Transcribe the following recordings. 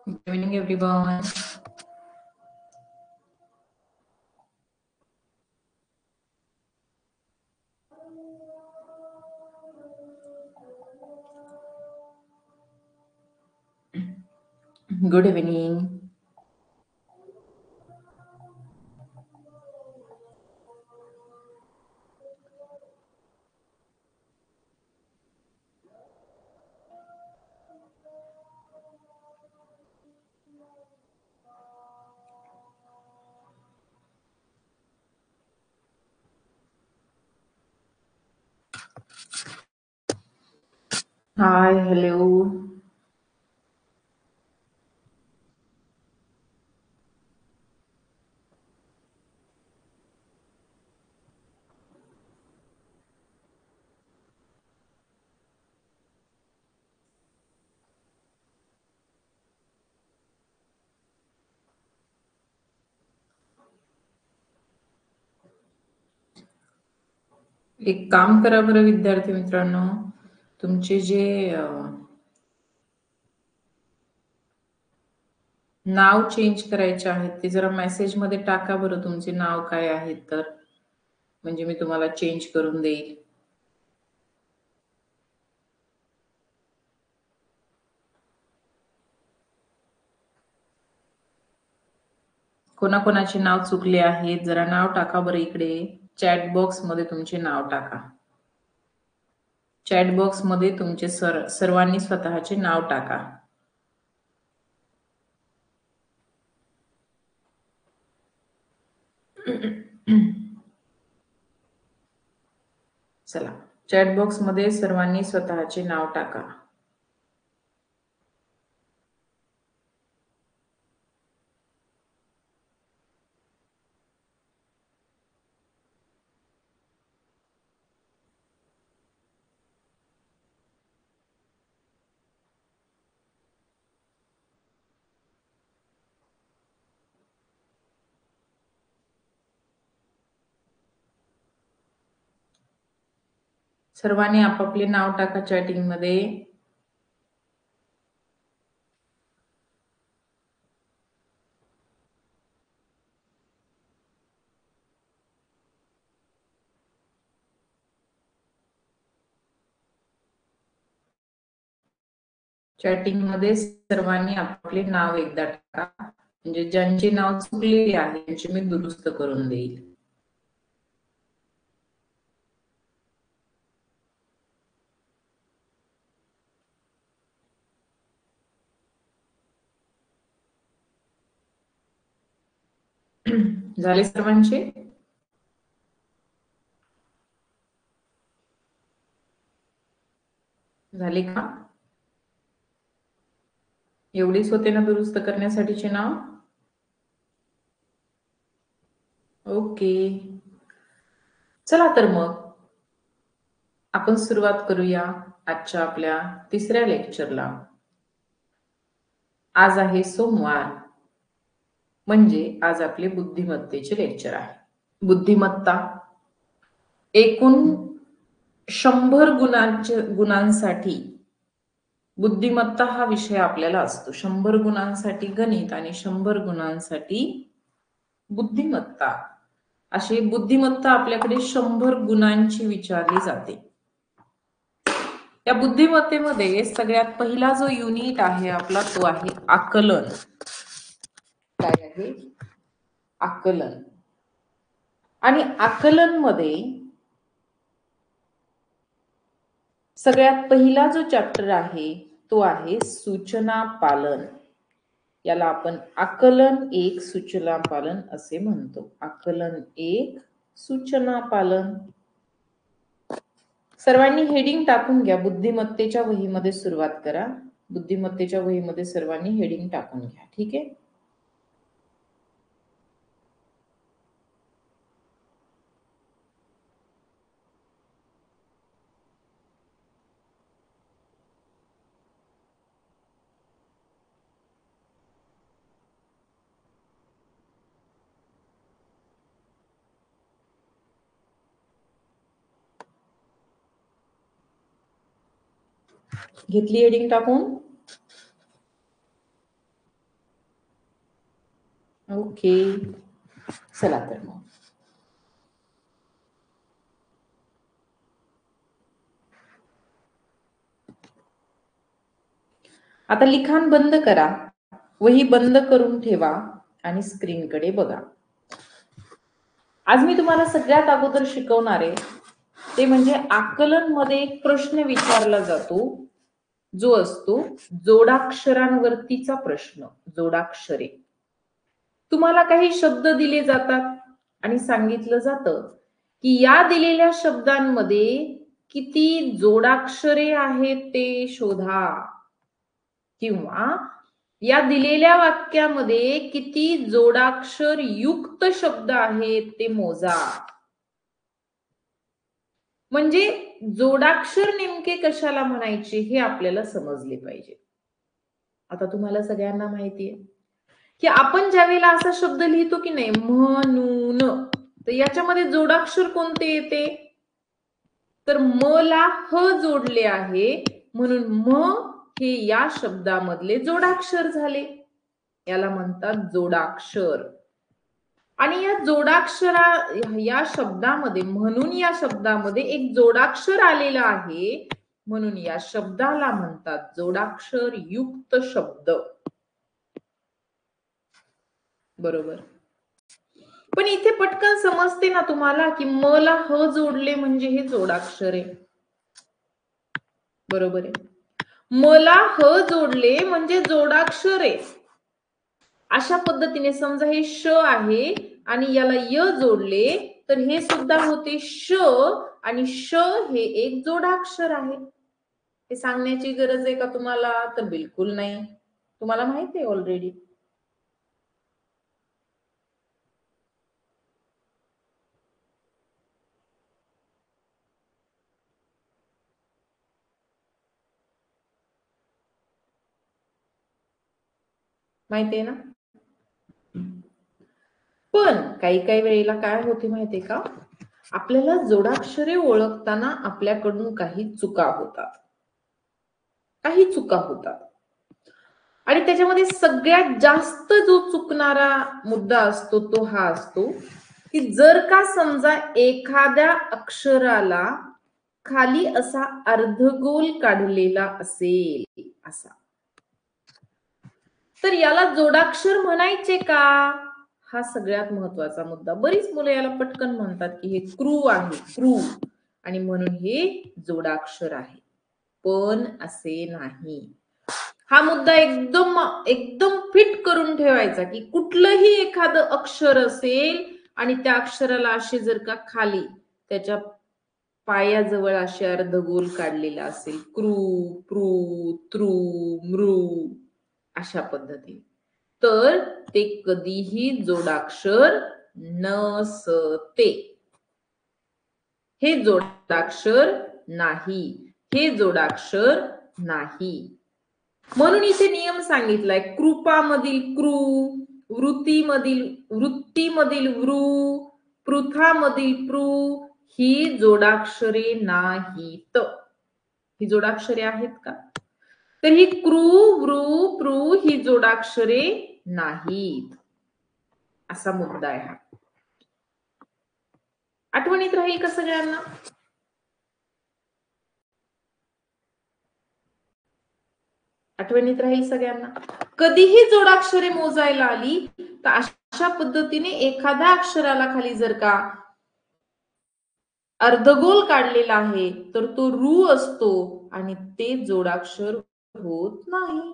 Good evening, everyone. Good evening. Hi, hello. एक काम करा बरं विद्यार्थी मित्रांनो, तुमचे जे नाव चेंज करायचे आहेत ते जरा मेसेज मध्ये टाका बरं, तुमचे नाव काय आहेत तर, म्हणजे मी तुम्हाला चेंज करून देईल. कोणाकोणाचे नाव चुकले आहेत जरा नाव टाका बरं इकडे. चॅट बॉक्स मध्ये तुमचे नाव टाका. चॅट बॉक्स मध्ये तुमचे सर्वांनी स्वतःचे नाव टाका. चला, चॅट बॉक्स मध्ये सर्वांनी स्वतःचे नाव टाका. सर्वांनी आपापले नाव टाका चॅटिंग मध्ये. चॅटिंग मध्ये सर्वांनी आपापले नाव एकदा टाका, म्हणजे ज्यांचे नाव चुकलेले आहे त्यांचे मी दुरुस्त करून देईल. झाले सर्वांचे? झाले का? एवढेच होते ना दुरुस्त करण्यासाठीचे नाव? ओके, चला तर मग आपण सुरुवात करूया आजच्या आपल्या तिसऱ्या लेक्चरला. आज आहे सोमवार, म्हणजे आज आपले बुद्धिमत्तेचे लेक्चर आहे. बुद्धिमत्ता एकूण 100 गुणांसाठी बुद्धिमत्ता हा विषय आपल्याला असतो. 100 गुणांसाठी गणित आणि 100 गुणांसाठी बुद्धिमत्ता. अशी बुद्धिमत्ता आपल्याकडे 100 गुणांची विचारली जाते. या बुद्धिमत्तेमध्ये सगळ्यात पहिला जो युनिट आहे आपला तो आहे आकलन. काय आहे? आकलन. आणि आकलन मध्ये सगळ्यात पहिला जो चॅप्टर आहे तो आहे सूचना पालन. याला आपण आकलन 1 सूचना पालन असे म्हणतो. आकलन 1 सूचना पालन. सर्वांनी हेडिंग टाकून घ्या. बुद्धिमत्तेच्या वहीमध्ये सुरुवात करा. बुद्धिमत्तेच्या वहीमध्ये सर्वांनी हेडिंग टाकून घ्या. ठीक आहे. घेतली हेडिंग टाकून? ओके, चला तर मग आता लिखाण बंद करा, वही बंद करून ठेवा आणि स्क्रीनकडे बघा. आज मी तुम्हाला सगळ्यात अगोदर शिकवणार आहे ते म्हणजे आकलन मध्ये एक प्रश्न विचारला जातो जो असतो जोडाक्षरांवरतीचा प्रश्न. जोडाक्षरे, तुम्हाला काही शब्द दिले जातात आणि सांगितलं जातं की या दिलेल्या शब्दांमध्ये किती जोडाक्षरे आहेत ते शोधा, किंवा या दिलेल्या वाक्यामध्ये किती जोडाक्षर युक्त शब्द आहेत ते मोजा. म्हणजे जोडाक्षर नेमके कशाला म्हणायचे हे आपल्याला समजले पाहिजे. आता तुम्हाला सगळ्यांना माहितीये की आपण ज्यावेळेला असा शब्द लिहितो की नाही, म्हणून, तर याच्यामध्ये जोडाक्षर कोणते येते, तर म ला ह जोडले आहे म्हणून म हे या शब्दामधले जोडाक्षर झाले. याला म्हणतात जोडाक्षर. आणि या जोडाक्षरा या शब्दामध्ये, म्हणून या शब्दामध्ये एक जोडाक्षर आलेलं आहे म्हणून या शब्दाला म्हणतात जोडाक्षर युक्त शब्द. बरोबर. पण इथे पटकन समजते ना तुम्हाला की म ला ह जोडले म्हणजे हे जोडाक्षर आहे. बरोबर आहे. म ला ह जोडले म्हणजे जोडाक्षर आहे. अशा पद्धतीने समजा हे श आहे आणि याला य जोडले तर हे सुद्धा होते श, आणि श हे एक जोडाक्षर आहे. हे सांगण्याची गरज आहे का तुम्हाला, तर बिलकुल नाही, तुम्हाला माहिती आहे ऑलरेडी. माहिती आहे ना. पण काही काही वेळेला काय होते माहितीये का, आपल्याला जोडाक्षरे ओळखताना आपल्याकडून काही चुका होतात. काही चुका होतात आणि त्याच्यामध्ये सगळ्यात जास्त जो चुकणारा मुद्दा असतो तो हा असतो की जर का समजा एखाद्या अक्षराला खाली असा अर्धगोल काढलेला असेल असा, तर याला जोडाक्षर म्हणायचे का, हा सगळ्यात महत्वाचा मुद्दा. बरीच मुलं याला पटकन म्हणतात की हे क्रू आहे, क्रू, आणि म्हणून हे जोडाक्षर आहे. पण असे नाही. हा मुद्दा एकदम एकदम फिट करून ठेवायचा की कुठलंही एखादं अक्षर असेल आणि त्या अक्षराला असे जर का खाली त्याच्या पायाजवळ असे अर्धगोल काढलेला असेल, क्रू, प्रू, त्रू, मृ, अशा पद्धतीने, तर ते कधीही जोडाक्षर नसते. हे जोडाक्षर नाही, हे जोडाक्षर नाही. म्हणून इथे नियम सांगितलाय, कृपामधील कृ, वृत्तीमधील वृ, पृथामधील पृ ही जोडाक्षरे नाहीत. ही जोडाक्षरे आहेत का, तर ही कृ, वृ, पृ ही जोडाक्षरे नाहीत, असा मुद्दा आहे हा. आठवणीत राहील का सगळ्यांना. आठवणीत राहील सगळ्यांना. कधीही जोडाक्षरे मोजायला आली तर अशा पद्धतीने एखाद्या अक्षराला खाली जर का अर्धगोल काढलेला आहे तर तो रू असतो आणि ते जोडाक्षर होत नाही.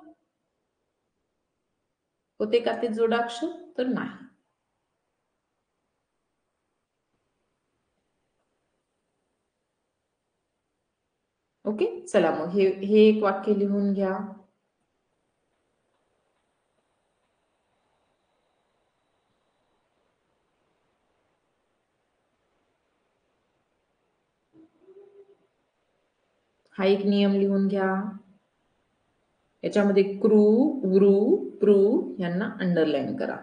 होते का ते जोडाक्षर, तर नाही. ओके, चला मग हे एक वाक्य लिहून घ्या. हा एक नियम लिहून घ्या. याच्यामध्ये क्रू, वृ, पृ यांना अंडरलाईन करा.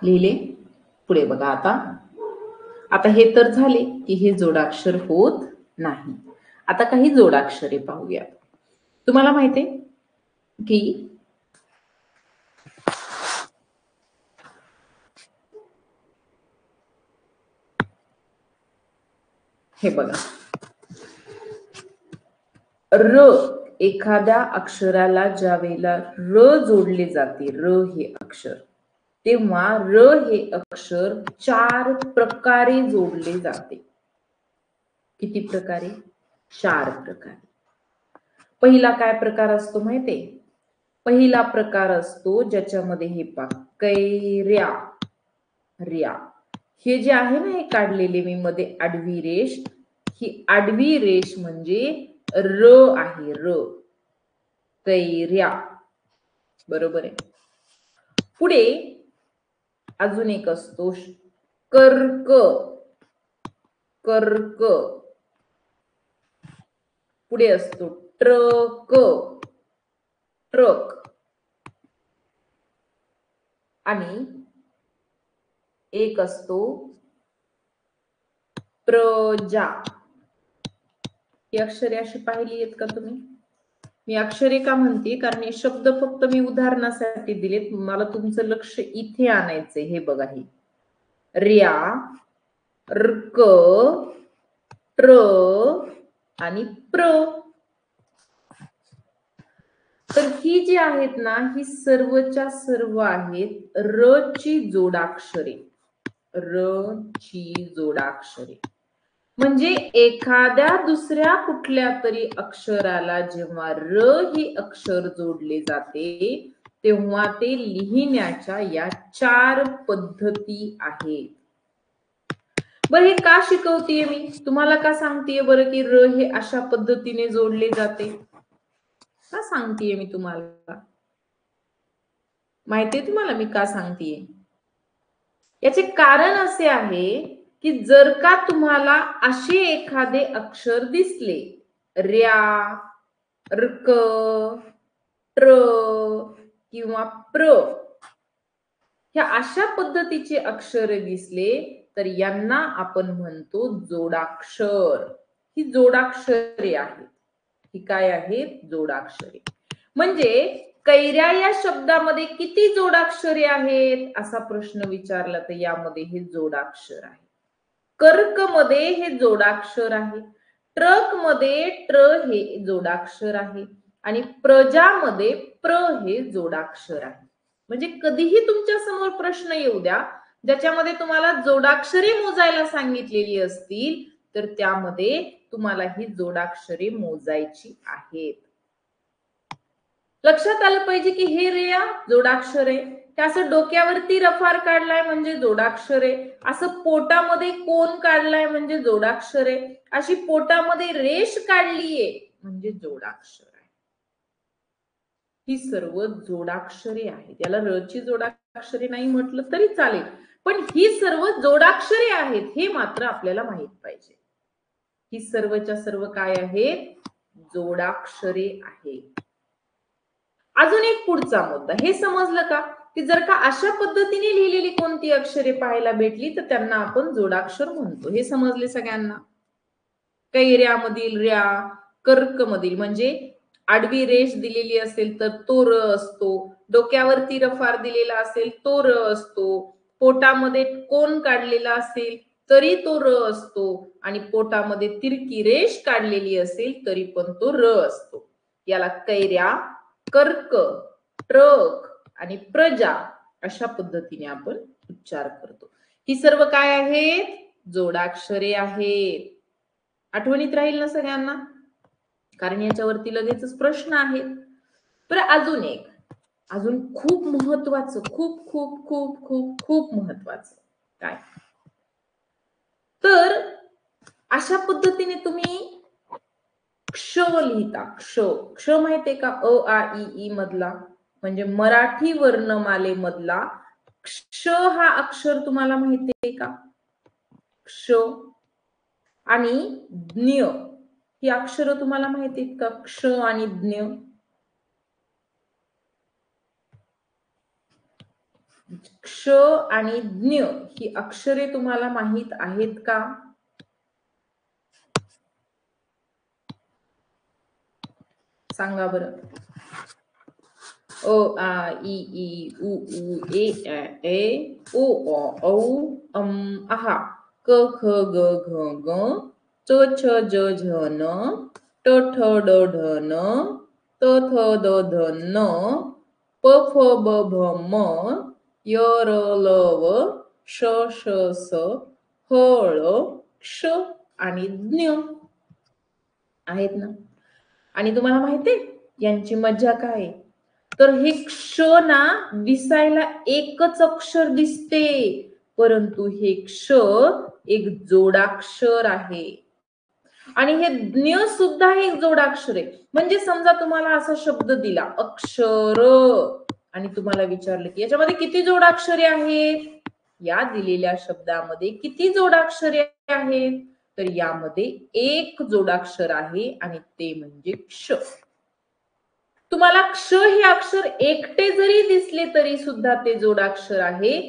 लिहिले. पुढे बघा आता. आता हे तर झाले की हे जोडाक्षर होत नाही. आता काही जोडाक्षरे पाहूया. तुम्हाला माहितीये की हे बघा, र एखाद्या अक्षराला ज्या वेळेला र जोडले जाते, र हे अक्षर, तेव्हा र हे अक्षर 4 प्रकारे जोडले जाते. किती प्रकारे? 4 प्रकारे. पहिला काय प्रकार असतो माहितीये? पहिला प्रकार असतो ज्याच्यामध्ये हे पहा, कैर्या, र्या. हे जे आहे ना, हे काढलेले मी मध्ये आडवी रेष, ही आडवी रेष म्हणजे र आहे, र. कैर्या. बरोबर आहे. पुढे अजून एक असतो कर्क, कर्क. पुढे असतो ट्रक, ट्रक. आणि एक असतो प्रजा. ही अक्षरे अशी पाहिली आहेत का तुम्ही? मी अक्षरे का म्हणते, कारण हे शब्द फक्त मी उदाहरणासाठी दिलेत. मला तुमचं लक्ष इथे आणायचंय. हे बघा, ही र्या, र्क, ट्र आणि प्र. तर ही जी आहेत ना, ही सर्वच्या सर्व आहेत र ची जोडाक्षरे. र ची जोडाक्षरे म्हणजे एखाद्या दुसऱ्या कुठल्या तरी अक्षराला जेव्हा र हे अक्षर जोडले जाते, तेव्हा ते लिहिण्याच्या या 4 पद्धती आहेत. बरं, हे का शिकवतेय मी? तुम्हाला का सांगतेय बरं की र हे अशा पद्धतीने जोडले जाते? का सांगतेय मी तुम्हाला? माहितीये तुम्हाला मी का सांगतेय? याचे कारण असे आहे की जर का तुम्हाला असे एखादे अक्षर दिसले, र्या, र्क, ट्र किंवा प्र, ह्या अशा पद्धतीचे अक्षर दिसले तर यांना आपण म्हणतो जोडाक्षर. ही जोडाक्षरे आहेत. ही काय आहेत? जोडाक्षरे. म्हणजे कैर्या या शब्दामध्ये किती जोडाक्षरे आहेत असा प्रश्न विचारला तर यामध्ये हे जोडाक्षर आहे. कर्क मध्ये हे जोडाक्षर आहे. ट्रक मध्ये ट्र हे जोडाक्षर आहे आणि प्रजामध्ये प्र हे जोडाक्षर आहे. म्हणजे कधीही तुमच्या समोर प्रश्न येऊ द्या ज्याच्यामध्ये तुम्हाला जोडाक्षरे मोजायला सांगितलेली असतील तर त्यामध्ये तुम्हाला ही जोडाक्षरे मोजायची आहेत. लक्षात आलं पाहिजे की हे रेया जोडाक्षर आहे. असं डोक्यावरती रफार काढलाय म्हणजे जोडाक्षर आहे. असं पोटामध्ये कोण काढलाय म्हणजे जोडाक्षर आहे. अशी पोटामध्ये रेष काढलीये म्हणजे जोडाक्षर आहे. ही सर्व जोडाक्षरे आहेत. याला र ची जोडाक्षरे नाही म्हटलं तरी चालेल, पण ही सर्व जोडाक्षरे आहेत हे मात्र आपल्याला माहित पाहिजे. ही सर्वच्या सर्व काय आहेत? जोडाक्षरे आहेत. अजून एक पुढचा मुद्दा, हे समजलं का की जर का अशा पद्धतीने लिहिलेली कोणती अक्षरे पाहायला भेटली तर त्यांना आपण जोडाक्षर म्हणतो. हे समजले सगळ्यांना? कैर्यामधील र्या, कर्क मधील म्हणजे आडवी रेष दिलेली असेल तर तो र असतो, डोक्यावरती रफार दिलेला असेल तो र असतो, पोटामध्ये कोण काढलेला असेल तरी तो र असतो आणि पोटामध्ये तिरकी रेष काढलेली असेल तरी पण तो र असतो. याला कैर्या, कर्क, ट्रक आणि प्रजा अशा पद्धतीने आपण उच्चार करतो. ही सर्व काय आहेत? जोडाक्षरे आहेत. आठवणीत राहील ना सगळ्यांना? कारण याच्यावरती लगेचच प्रश्न आहेत. बरं, अजून एक, अजून खूप महत्वाचं, खूप खूप खूप खूप खूप महत्वाचं काय, तर अशा पद्धतीने तुम्ही क्ष लिहिता. क्ष, क्ष माहितीये का? अ आ इ ई मधला म्हणजे मराठी वर्णमालेमधला क्ष हा अक्षर तुम्हाला माहितीये का? क्ष. आणि ज्ञ ही अक्षर तुम्हाला माहिती आहेत का? क्ष आणि ज्ञ. क्ष क्ष आणि ज्ञ ही अक्षरे तुम्हाला माहित आहेत का? सांगा बरं. अ आ इ ई उ ऊ ए ए ओ औ आहा क ख ग घ ग च छ ज झ न ट ठ ड ढ न त थ द ध न प फ ब भ म य र ल व श श स ह ळ क्ष आणि ज्ञ आहेत ना. आणि तुम्हाला माहितीये यांची मज्जा काय? तर हे क्ष ना दिसायला एकच अक्षर दिसते, परंतु हे क्ष एक जोडाक्षर आहे. आणि हे ज्ञ सुद्धा एक जोडाक्षर आहे. म्हणजे समजा तुम्हाला असा शब्द दिला अक्षर आणि तुम्हाला विचारलं की याच्यामध्ये किती जोडाक्षरे आहेत? या दिलेल्या शब्दामध्ये किती जोडाक्षरे आहेत? तर यामध्ये एक जोडाक्षर आहे आणि ते म्हणजे क्ष. तुम्हाला क्ष हे अक्षर एकटे जरी दिसले तरी सुद्धा ते जोडाक्षर आहे.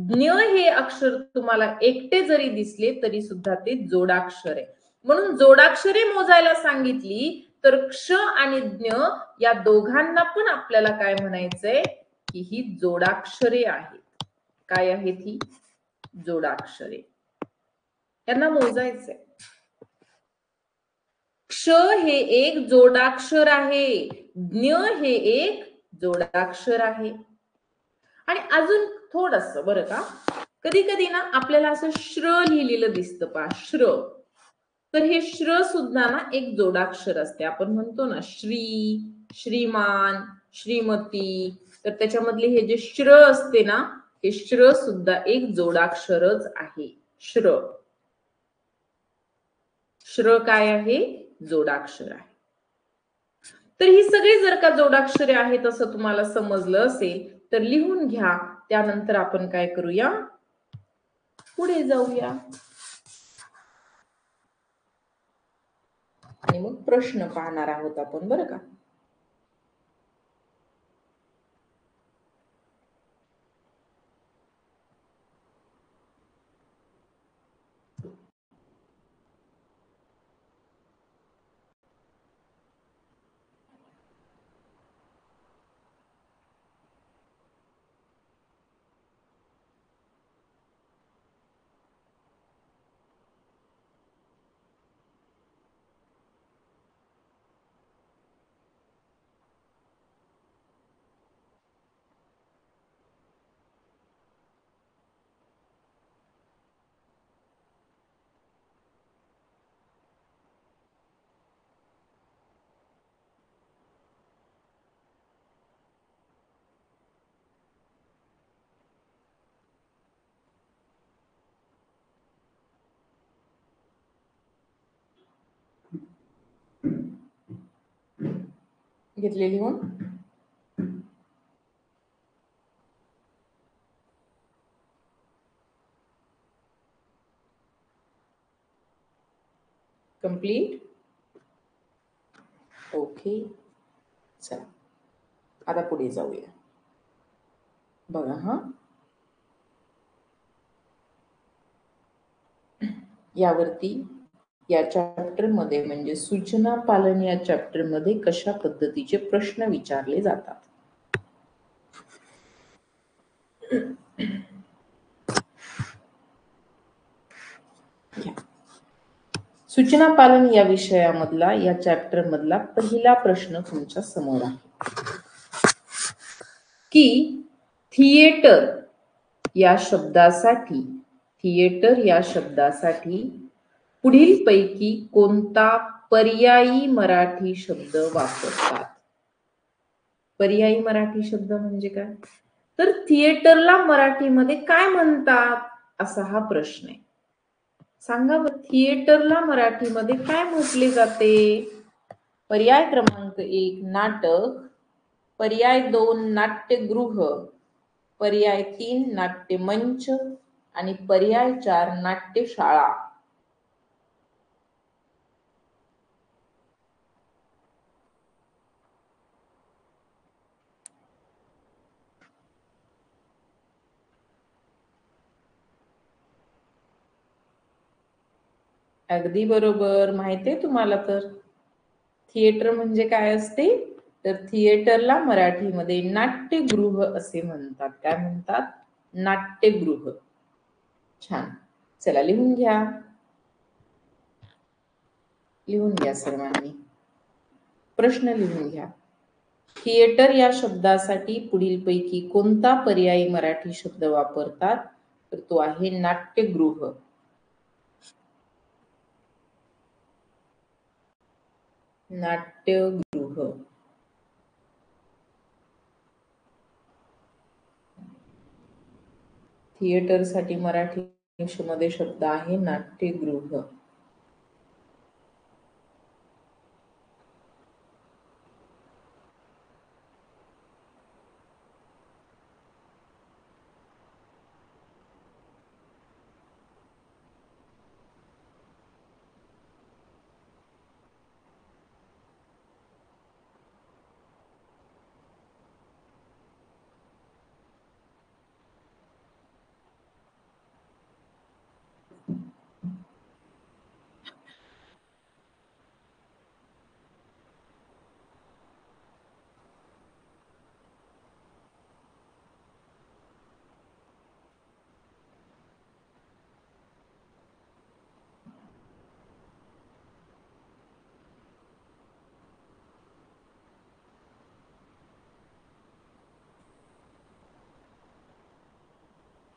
ज्ञ हे अक्षर तुम्हाला एकटे जरी दिसले तरी सुद्धा ते जोडाक्षर आहे. म्हणून जोडाक्षरे मोजायला सांगितली तर क्ष आणि ज्ञ या दोघांना पण आपल्याला काय म्हणायचंय की ही जोडाक्षरे आहेत. काय आहेत ही? जोडाक्षरे. यांना मोजायचंय. क्ष हे एक जोडाक्षर आहे, ज्ञ हे एक जोडाक्षर आहे. आणि अजून थोडस बरं का, कधी कधी ना आपल्याला असं श्र लिहिलेलं दिसतं पहा, श्र. तर हे श्र सुद्धा ना एक जोडाक्षर असते. आपण म्हणतो ना श्री, श्रीमान, श्रीमती, तर त्याच्यामधले हे जे श्र असते ना, हे श्र सुद्धा एक जोडाक्षरच आहे. श्र. श्र काय आहे? जोडाक्षर आहे. तर ही सगळी जर का जोडाक्षरे आहेत असं तुम्हाला समजलं असेल तर लिहून घ्या. त्यानंतर आपण काय करूया? पुढे जाऊया आणि मग प्रश्न पाहणार आहोत आपण, बरं का. घेतले लिहून? कंप्लीट? ओके. चला आता पुढे जाऊया. बघा हा, यावरती या चॅप्टर मध्ये म्हणजे सूचना पालन या चॅप्टर मध्ये कशा पद्धतीचे प्रश्न विचारले जातात. सूचना पालन या विषयामधला, या चॅप्टर मधला पहिला प्रश्न तुमच्या समोर आहे की थिएटर या शब्दासाठी, थिएटर या शब्दासाठी पुढील पैकी कोणता पर्यायी मराठी शब्द वापरतात? पर्यायी मराठी शब्द म्हणजे काय? तर थिएटरला मराठीमध्ये काय म्हणतात असा हा प्रश्न आहे. सांगा बरं, थिएटरला मराठीमध्ये काय म्हटले जाते? पर्याय क्रमांक 1 नाटक, पर्याय 2 नाट्यगृह, पर्याय 3 नाट्यमंच आणि पर्याय 4 नाट्यशाळा. अगदी बरोबर. माहितीये तुम्हाला तर थिएटर म्हणजे काय असते? तर थिएटरला मराठीमध्ये नाट्यगृह असे म्हणतात. काय म्हणतात? नाट्यगृह. छान. चला लिहून घ्या. लिहून घ्या सर्वांनी. प्रश्न लिहून घ्या. थिएटर या शब्दासाठी पुढीलपैकी कोणता पर्यायी मराठी शब्द वापरतात? तर तो आहे नाट्यगृह. नाट्यगृह. थिएटरसाठी मराठी मध्ये शब्द आहे नाट्यगृह.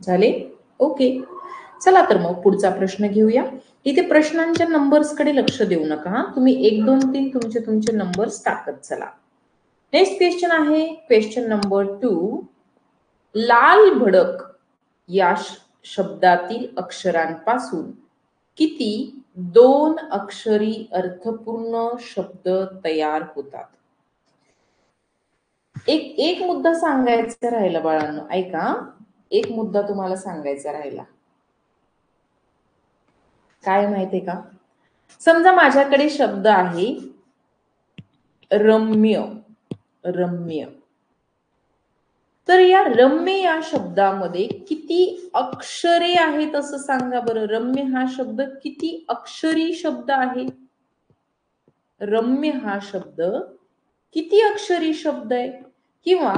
झाले? ओके. चला तर मग पुढचा प्रश्न घेऊया. इथे प्रश्नांच्या नंबर्सकडे लक्ष देऊ नका. तुम्ही 1, 2, 3 तुमचे नंबर्स टाकत चला. नेक्स्ट क्वेश्चन आहे क्वेश्चन नंबर 2. लाल भडक या शब्दातील अक्षरांपासून किती 2 अक्षरी अर्थपूर्ण शब्द तयार होतात? एक मुद्दा सांगायचा राहिला बाळांनो, ऐका. एक मुद्दा तुम्हाला सांगायचा राहिला. काय माहितीये का? समजा माझ्याकडे शब्द आहे रम्य. रम्य. तर या रम्य या शब्दामध्ये किती अक्षरे आहेत असं सांगा बरं. रम्य हा शब्द किती अक्षरी शब्द आहे? रम्य हा शब्द किती अक्षरी शब्द आहे? किंवा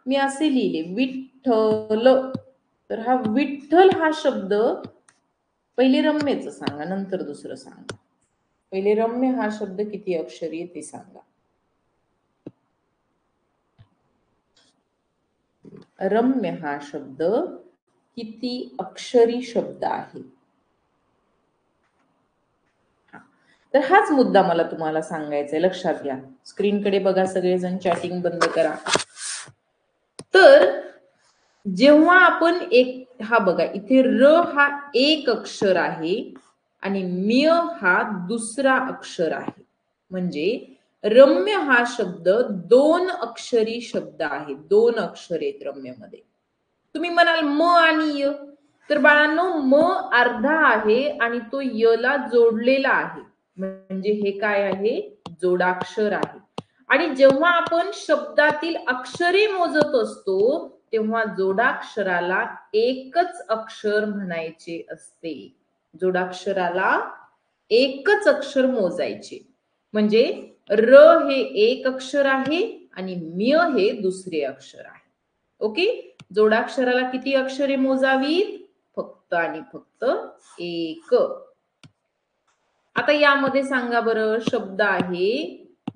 मी असे लिहिले विठ्ठल. तर हा विठ्ठल हा शब्द पहिले रम्यचं सांगा, नंतर दुसरं सांगा. पहिले रम्य हा शब्द किती अक्षरी आहे ते सांगा. रम्य हा शब्द किती अक्षरी शब्द आहे? तर हाच मुद्दा मला तुम्हाला सांगायचा आहे. लक्षात घ्या. स्क्रीनकडे बघा सगळेजण, चॅटिंग बंद करा. तर जेव्हा आपण हा बघा इथे र हा एक अक्षर आहे आणि म्य हा दुसरा अक्षर आहे. म्हणजे रम्य हा शब्द 2 अक्षरी शब्द आहे. 2 अक्षर आहेत रम्यमध्ये. तुम्ही म्हणाल म आणि य. तर बाळांनो म अर्धा आहे आणि तो य ला जोडलेला आहे. म्हणजे हे काय आहे? जोडाक्षर आहे. आणि जेव्हा आपण शब्दातील अक्षरे मोजत असतो तेव्हा जोडाक्षराला एकच अक्षर म्हणायचे असते. जोडाक्षराला एकच अक्षर मोजायचे. म्हणजे र हे एक अक्षर आहे आणि म्य हे दुसरे अक्षर आहे. ओके. जोडाक्षराला किती अक्षरे मोजावीत? फक्त आणि फक्त एक. आता यामध्ये सांगा बरं, शब्द आहे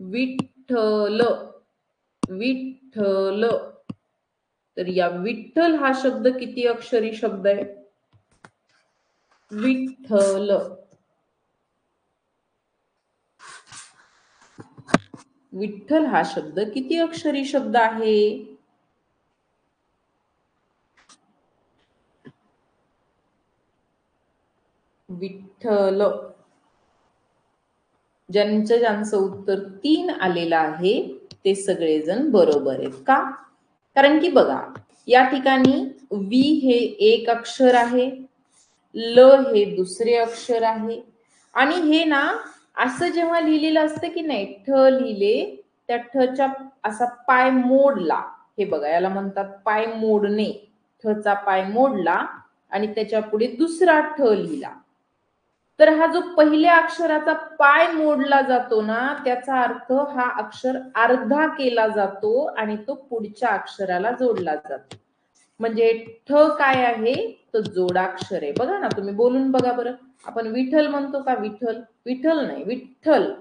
विठ्ठल. विठ्ठल. तर या विठ्ठल हा शब्द किती अक्षरी शब्द आहे? विठ्ठल. विठ्ठल हा शब्द किती अक्षरी शब्द आहे? विठ्ठल. ज्यांचं उत्तर 3 आलेलं आहे ते सगळेजण बरोबर आहेत. का? कारण की बघा या ठिकाणी वी हे एक अक्षर आहे, ल हे दुसरे अक्षर आहे आणि हे ना असं जेव्हा लिहिलेलं असतं की नाही, ठ लिहिले त्या ठच्या असा पाय मोडला. हे बघा याला म्हणतात पाय मोडणे. ठचा पाय मोडला आणि त्याच्या पुढे दुसरा ठ लिहिला. तर हा जो पहिल्या अक्षराचा पाय मोडला जातो ना, त्याचा अर्थ हा अक्षर अर्धा केला जातो आणि तो पुढच्या अक्षराला जोडला जातो. म्हणजे ठ काय आहे, तो जोडाक्षर आहे. बघा ना, तुम्ही बोलून बघा बरं. आपण विठ्ठल म्हणतो का? विठ्ठल विठ्ठल नाही, विठ्ठल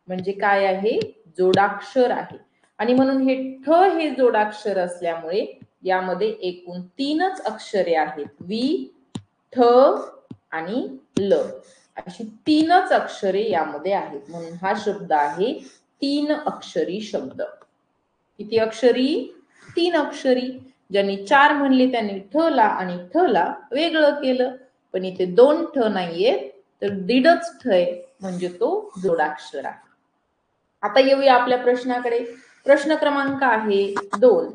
म्हणजे काय आहे, जोडाक्षर आहे. आणि म्हणून हे ठ हे जोडाक्षर असल्यामुळे यामध्ये एकूण 3च अक्षरे आहेत. वि, ठ आणि ल, अशी 3च अक्षरे यामध्ये आहेत. म्हणून हा शब्द आहे 3 अक्षरी शब्द. किती अक्षरी? 3 अक्षरी. ज्यांनी 4 म्हणले त्यांनी ठ ला आणि ठ ला वेगळं केलं. पण इथे 2 ठ नाहीयेत, तर दीडच ठ आहे, म्हणजे तो जोडाक्षर आहे. आता येऊया आपल्या प्रश्नाकडे. प्रश्न क्रमांक आहे 2.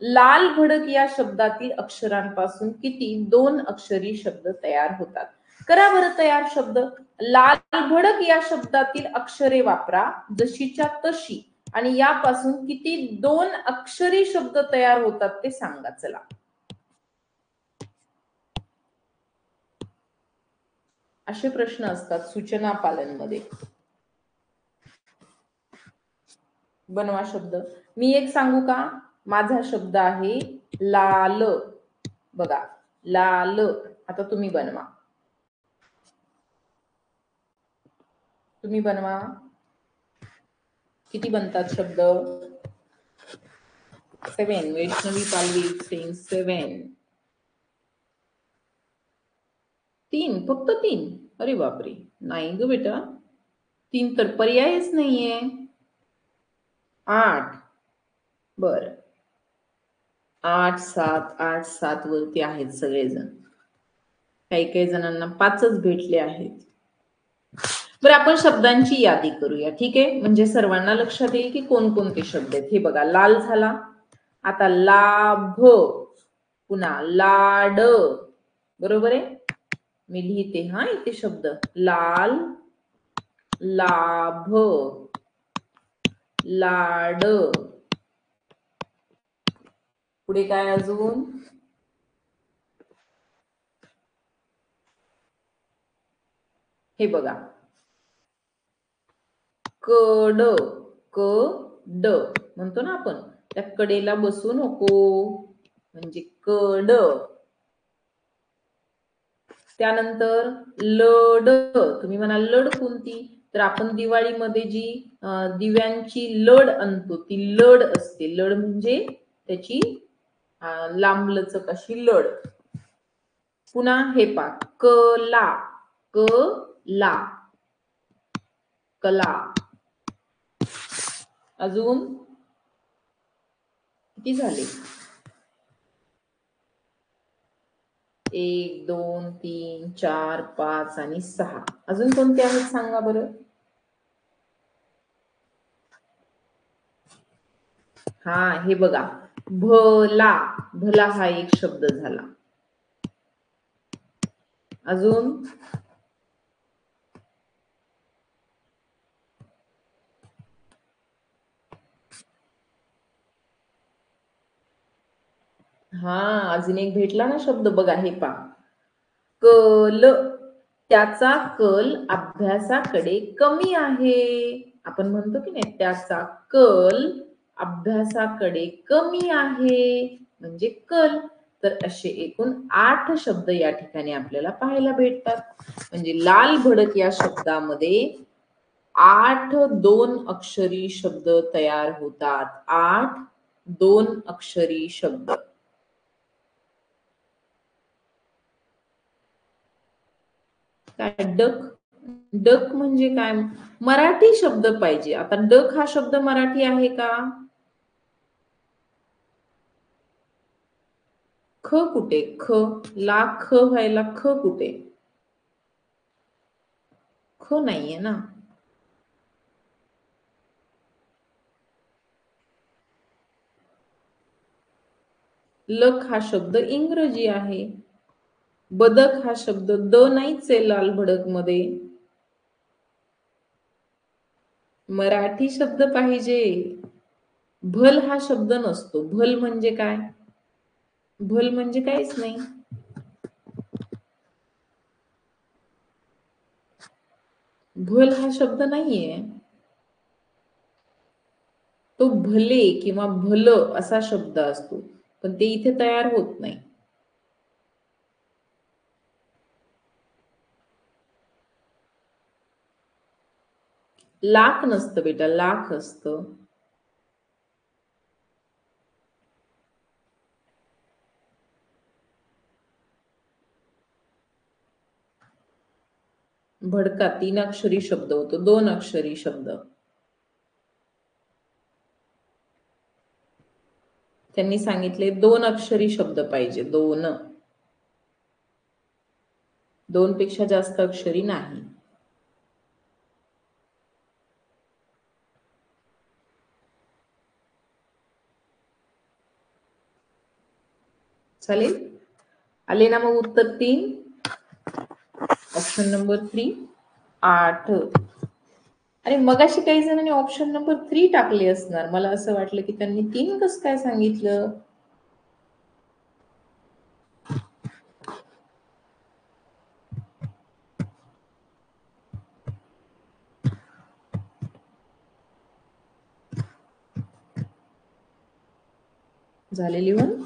लाल भडक या शब्दातील अक्षरांपासून किती 2 अक्षरी शब्द तयार होतात? करा बरं तयार शब्द. लाल भडक या शब्दातील अक्षरे वापरा जशीच्या तशी आणि यापासून किती 2 अक्षरी शब्द तयार होतात ते सांगा. चला, असे प्रश्न असतात सूचना पालन मध्ये. बनवा शब्द. मी एक सांगू का? माझा शब्द आहे लाल. बघा, लाल. आता तुम्ही बनवा. तुम्ही बनवा. किती बनतात शब्द? 7. वैष्णवी पालवी सेइंग 7. 3, फक्त 3. अरे बापरे, नाही ग बेटा, 3 तर पर्यायच नाहीये. 8. बर, 8, 7, 8, 7 वरती आहेत सगळेजण. काही काही जणांना 5च भेटले आहेत. बरं, आपण शब्दांची यादी करूया, ठीक आहे? म्हणजे सर्वांना लक्षात येईल की कोणकोणते शब्द आहेत. हे बघा, लाल झाला. आता लाभ, पुन्हा लाड. बरोबर आहे? मी लिहिते हा इथे शब्द. लाल, लाभ, लाड. पुढे काय अजून? हे बघा, कड. कड म्हणतो ना आपण, त्या कडेला बसू नको, म्हणजे कड. त्यानंतर लड. तुम्ही म्हणाल लड कोणती? तर आपण दिवाळीमध्ये जी दिव्यांची लड आणतो ती लड असते. लड म्हणजे त्याची लांबलचक अशी लड. पुन्हा हे पा, कला. कला, कला. अजून किती झाले? 1, 2, 3, 4, 5 आणि 6. अजून कोणते आहेत सांगा बरं. हा, हे बघा, भला. भला हा एक शब्द झाला. अजून हा, अजून एक भेटला ना शब्द. बघा, हे पा, कल. त्याचा कल अभ्यासाकडे कमी आहे. आपण म्हणतो की नाही, त्याचा कल अभ्यासाकडे कमी आहे, म्हणजे कल. तर असे एकूण 8 शब्द या ठिकाणी आपल्याला पाहायला भेटतात. म्हणजे लाल भडक या शब्दामध्ये 8 2 अक्षरी शब्द तयार होतात. 8 2 अक्षरी शब्द. काय डक? डक म्हणजे काय? मराठी शब्द पाहिजे. आता डक हा शब्द मराठी आहे का? ख कुठे? ख ला ख व्हायला ख कुठे? ख नाहीये ना. लक हा शब्द इंग्रजी आहे. बदक हा शब्द द नाहीच आहे लाल भडक मध्ये. मराठी शब्द पाहिजे. भल हा शब्द नसतो. भल म्हणजे काय? भल म्हणजे काहीच नाही. भल हा शब्द नाहीये, तो भले किंवा भलं असा शब्द असतो, पण ते इथे तयार होत नाही. लाख नसतं बेटा, लाख असतं. भडका 3 अक्षरी शब्द होतो, 2 अक्षरी शब्द. त्यांनी सांगितले 2 अक्षरी शब्द पाहिजे, 2. 2 पेक्षा जास्त अक्षरी नाही. चालेल? आले ना मग उत्तर 3? Option number 3 8. आणि मगाशी काही जणांनी ऑप्शन नंबर 3 टाकले असणार. मला असं वाटलं की त्यांनी 3 कसं काय सांगितलं. झाले लिहून?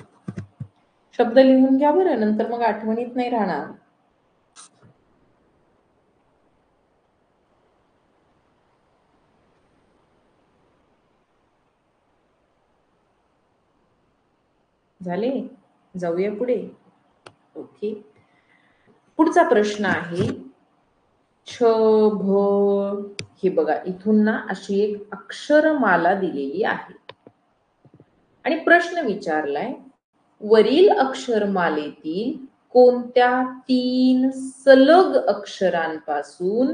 शब्द लिहून घ्या बरं, नंतर मग आठवणीत नाही राहणार. झाले? जाऊया पुढे. ओके. पुढचा प्रश्न आहे छ भ. हे बघा, इथून ना अशी एक अक्षरमाला दिलेली आहे आणि प्रश्न विचारलाय, वरील अक्षरमालेतील कोणत्या 3 सलग अक्षरांपासून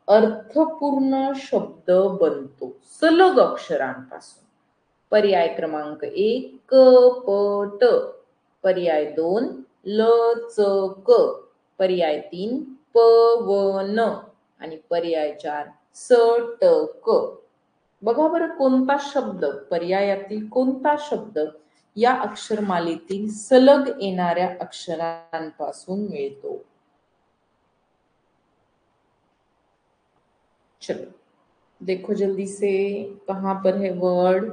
अर्थपूर्ण शब्द बनतो? सलग अक्षरांपासून. पर्याय क्रमांक 1 क प ट, पर्याय 2 ल च क, पर्याय 3 प व न आणि पर्याय 4 स ट क. बघा बरं, कोणता शब्द, पर्यायातील कोणता शब्द या अक्षरमालेतील सलग येणाऱ्या अक्षरांपासून मिळतो? चलो देखो जल्दी से, कहां पर है वर्ड?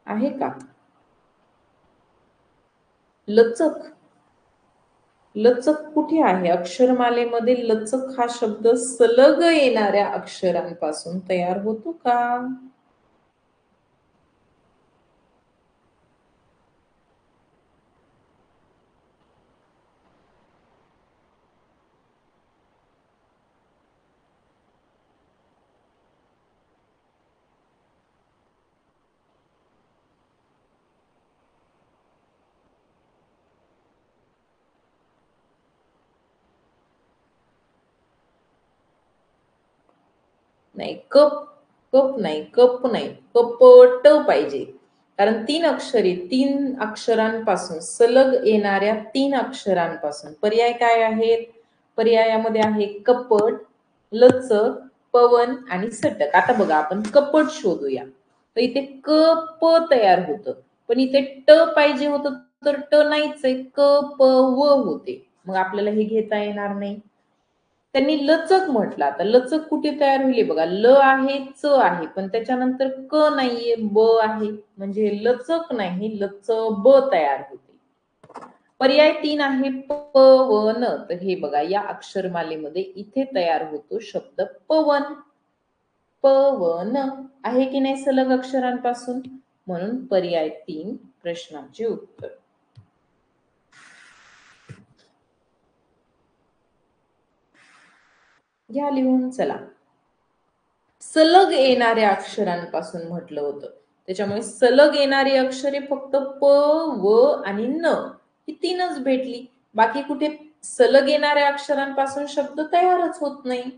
आहे का? लचक. लचक कुठे आहे? अक्षरमालेमध्ये लचक हा शब्द सलग येणाऱ्या अक्षरांपासून तयार होतो का? नाही, कप. कप नाही, कप नाही, कपट पाहिजे. कारण 3 अक्षरी, 3 अक्षरांपासून, सलग येणाऱ्या 3 अक्षरांपासून. पर्याय काय आहेत? पर्यायामध्ये आहे कपट, लचक, पवन आणि सटक. आता बघा, आपण कपट शोधूया. तर इथे क प तयार होतं, पण इथे ट पाहिजे होतं, तर ट नाहीच आहे, क प व होते. मग आपल्याला हे घेता येणार नाही. त्यांनी लचक म्हटलं. आता लचक कुठे तयार होईल बघा, ल आहे, च आहे, पण त्याच्यानंतर क नाहीये, ब आहे, म्हणजे लचक नाही, लच ब तयार होते. पर्याय 3 आहे प व न. तर हे बघा, या अक्षरमालेमध्ये इथे तयार होतो शब्द पवन. पवन आहे की नाही सलग अक्षरांपासून? म्हणून पर्याय 3 प्रश्नाचे उत्तर. घ्या लिहून. चला, सलग येणाऱ्या अक्षरांपासून म्हटलं होतं, त्याच्यामुळे सलग येणारी अक्षरे फक्त प व आणि न ही 3च भेटली. बाकी कुठे सलग येणाऱ्या अक्षरांपासून शब्द तयारच होत नाही.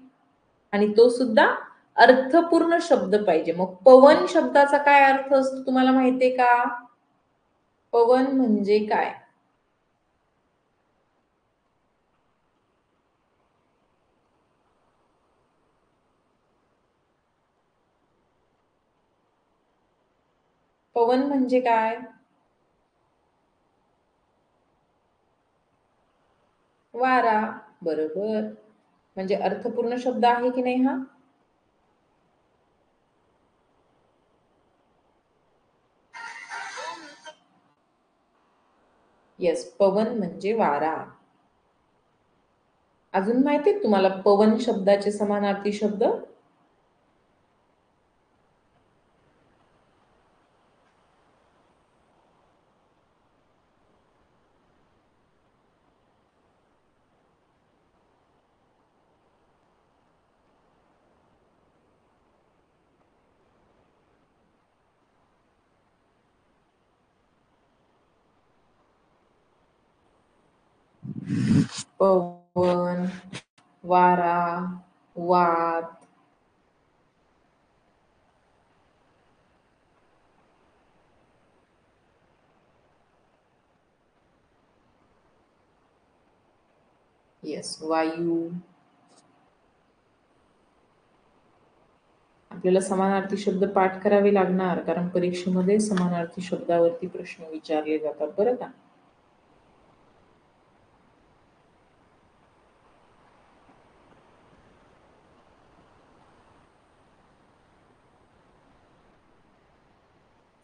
आणि तो सुद्धा अर्थपूर्ण शब्द पाहिजे. मग पवन शब्दाचा काय अर्थ असतो तुम्हाला माहितीये का? पवन म्हणजे काय? पवन म्हणजे काय? वारा. बरोबर. म्हणजे अर्थपूर्ण शब्द आहे की नाही हा? येस, पवन म्हणजे वारा. अजून माहिती आहे तुम्हाला पवन शब्दाचे समानार्थी शब्द? पवन, वारा, वात. येस, वायू. आपल्याला समानार्थी शब्द पाठ करावे लागणार, कारण परीक्षेमध्ये समानार्थी शब्दावरती प्रश्न विचारले जातात बरं का.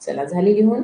चला, झाली लिहून?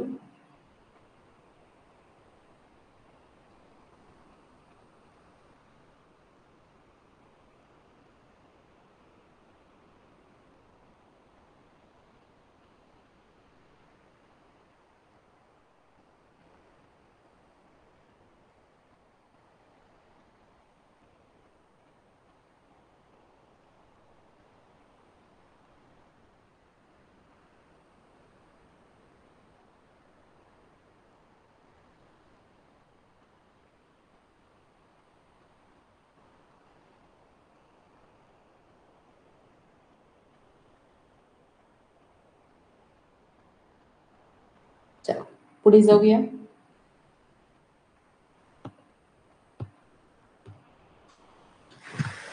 चला, पुढे जाऊया.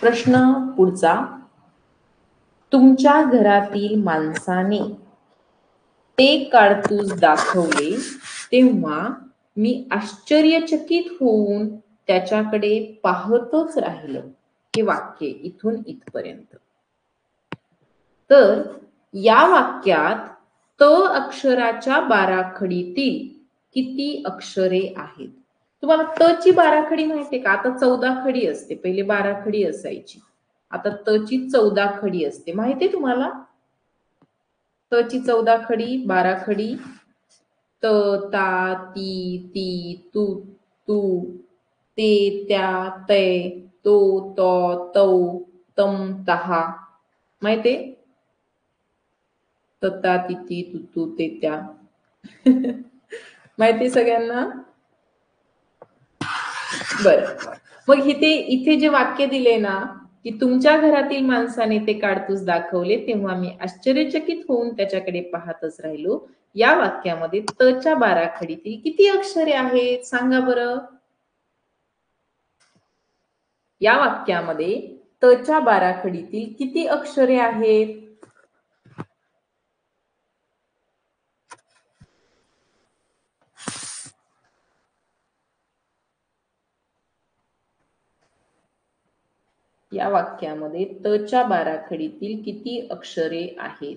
प्रश्न पुढचा. तुमच्या घरातील माणसाने ते काडतूस दाखवले तेव्हा मी आश्चर्यचकित होऊन त्याच्याकडे पाहतच राहिलो. हे वाक्य इथून इथपर्यंत. तर या वाक्यात त अक्षराच्या बाराखडीतील किती अक्षरे आहेत? तुम्हाला त ची बाराखडी माहितीये का? आता 14 खडी असते, पहिले बाराखडी असायची, आता त ची 14 खडी असते. माहितीये तुम्हाला त ची 14 खडी, बाराखडी? त, ता, ती, ती, तू, तू, ते, त्या, ते, तो, तो, तौ, तम, तहा. माहितीये? तता, तिती, तुतू, ते, त्या. माहिती सगळ्यांना? बर, मग इथे जे वाक्य दिले ना, की तुमच्या घरातील माणसाने ते काडतूस दाखवले तेव्हा मी आश्चर्यचकित होऊन त्याच्याकडे पाहतच राहिलो. या वाक्यामध्ये तच्या बाराखडीतील किती अक्षरे आहेत सांगा बरं? या वाक्यामध्ये तच्या बाराखडीतील किती अक्षरे आहेत? या वाक्यामध्ये तच्या बाराखडीतील किती अक्षरे आहेत?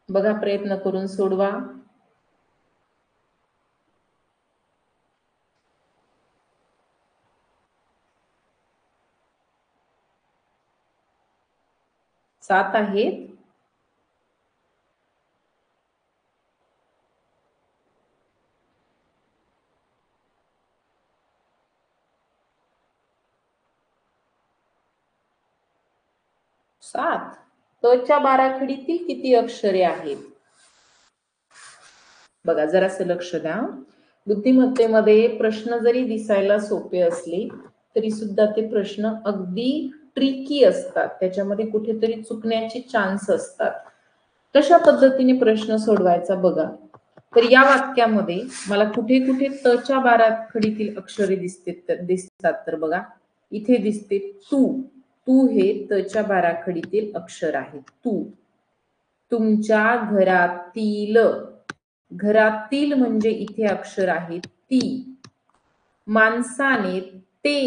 बघा, प्रयत्न करून सोडवा. सात आहेत. सात. तच्या बाराखडीतील किती अक्षरे आहेत? बघा, जरासं लक्ष द्या. बुद्धिमत्तेमध्ये प्रश्न जरी दिसायला सोपे असले तरी सुद्धा ते प्रश्न अगदी ट्रिकी असतात, त्याच्यामध्ये कुठेतरी चुकण्याचे चान्स असतात. कशा पद्धतीने प्रश्न सोडवायचा बघा. तर या वाक्यामध्ये मला कुठे कुठे तच्या बाराखडीतील अक्षरे दिसतात. तर बघा, इथे दिसते तू. तू हे तच्या बाराखडीतील अक्षर आहे. तू. तुमच्या घरातील. घरातील म्हणजे इथे अक्षर आहे ती. माणसाने ते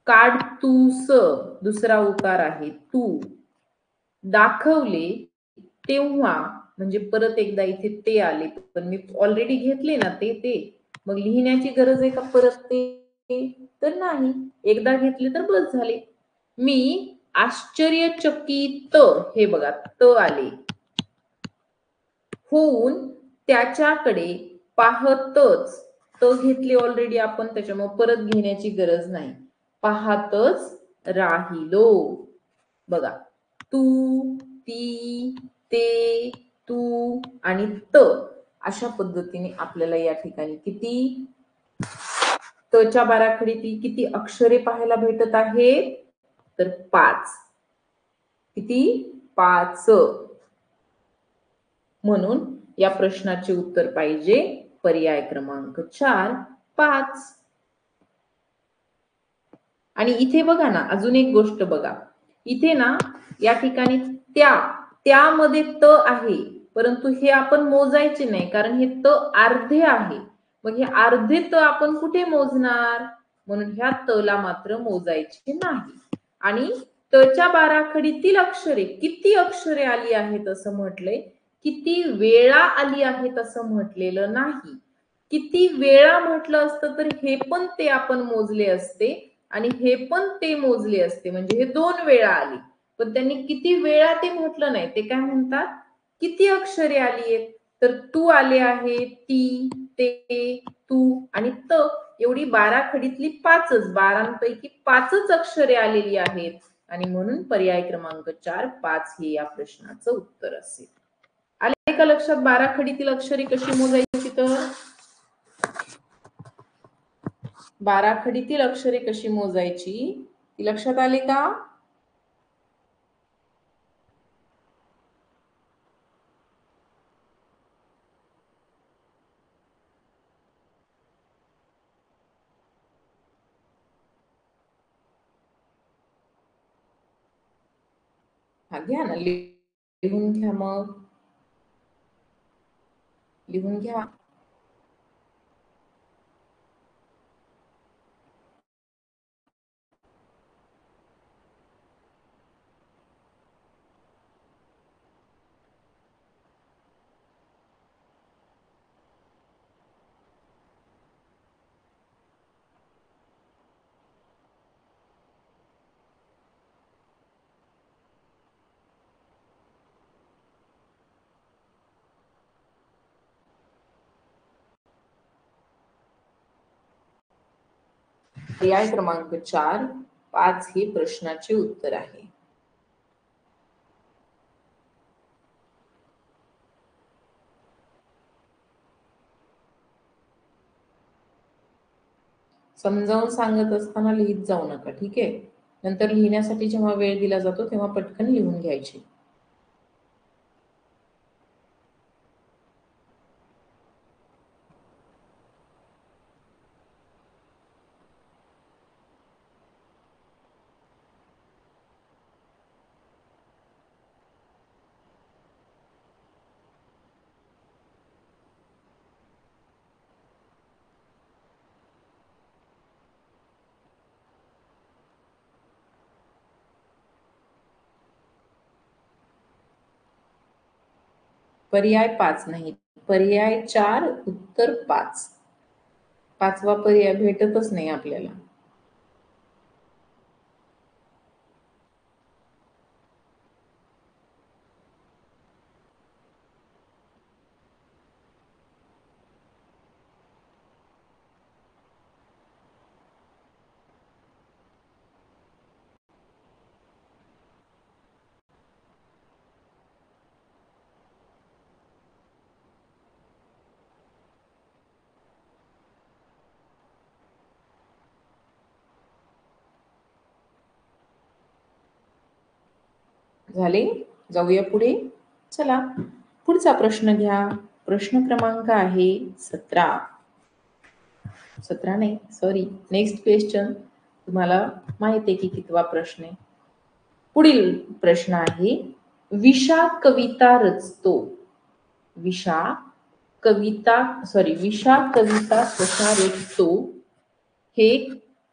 काढतूस, दुसरा उकार आहे तू, दाखवले तेव्हा, म्हणजे परत एकदा इथे ते आले, पण मी ऑलरेडी घेतले ना ते मग लिहिण्याची गरज आहे का परत ते? तर नाही, एकदा घेतले तर बस झाले. मी आश्चर्यचकित, हे बघा त आले, होऊन त्याच्याकडे पाहतच, त घेतली ऑलरेडी आपण, त्याच्यामुळे परत घेण्याची गरज नाही. पाहतच राहिलो. बघा, तू, ती, ते, तू आणि त अशा पद्धतीने आपल्याला या ठिकाणी किती तच्या बाराखडीतील किती अक्षरे पाहायला भेटत आहेत? तर 5. किती? 5. म्हणून या प्रश्नाचे उत्तर पाहिजे पर्याय क्रमांक 4, 5. आणि इथे बघा ना, अजून एक गोष्ट बघा, इथे ना या ठिकाणी त्यामध्ये त आहे, परंतु हे आपण मोजायचे नाही, कारण हे त अर्धे आहे. मग हे अर्धे त आपण कुठे मोजणार? म्हणून ह्या तला मात्र मोजायचे नाही. आणि तच्या बाराखडीतील अक्षरे, किती अक्षरे आली आहेत असं म्हटलंय, किती वेळा आली आहेत असं म्हटलेलं नाही. किती वेळा म्हटलं असतं तर हे पण ते आपण मोजले असते आणि हे पण ते मोजले असते, म्हणजे हे 2 वेळा आली. पण त्यांनी किती वेळा ते म्हटलं नाही, ते काय म्हणतात, किती अक्षरे आली आहेत? तर तू आले आहे, ती, ते, तू आणि त, एवढी बाराखडीतली 5च, 12पैकी 5च अक्षरे आलेली आहेत. आणि म्हणून पर्याय क्रमांक 4, 5 हे या प्रश्नाचं उत्तर असेल. आले का लक्षात बाराखडीतील अक्षरे कशी मोजायची? तर बाराखडीतील अक्षरे कशी मोजायची ती लक्षात आले का? हा घ्या ना, लिहून घ्या, मग लिहून घ्या. पर्याय क्रमांक 4, 5 हे प्रश्नाचे उत्तर आहे. समजावून सांगत असताना लिहित जाऊ नका, ठीक आहे? नंतर लिहिण्यासाठी जेव्हा वेळ दिला जातो तेव्हा पटकन लिहून घ्यायचे. पर्याय 5 नाही, पर्याय 4, उत्तर 5. 5वा पर्याय भेटतच नाही आपल्याला. झाले? जाऊया पुढे. चला, पुढचा प्रश्न घ्या. प्रश्न क्रमांक आहे 17. 17 नाही, सॉरी, नेक्स्ट क्वेश्चन. तुम्हाला माहिती आहे की कितवा प्रश्न आहे. पुढील प्रश्न आहे, विशा कविता रचतो. विशा विशा कविता कशा रेटतो हे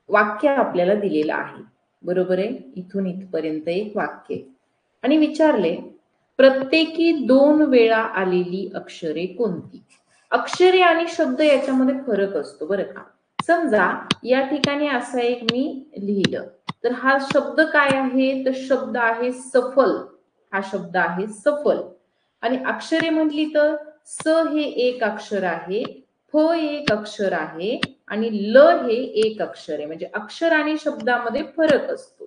वाक्य आपल्याला दिलेलं आहे. बरोबर आहे. इथून इथपर्यंत एक वाक्य आणि विचारले प्रत्येकी 2 वेळा आलेली अक्षरे कोणती. अक्षरे आणि शब्द याच्यामध्ये फरक असतो बरं का. समजा या ठिकाणी असं एक मी लिहिलं तर हा शब्द काय आहे तर शब्द आहे सफल. हा शब्द आहे सफल आणि अक्षरे म्हटली तर स हे एक अक्षर आहे, फ एक अक्षर आहे आणि ल हे एक अक्षर आहे. म्हणजे अक्षर आणि शब्दामध्ये फरक असतो.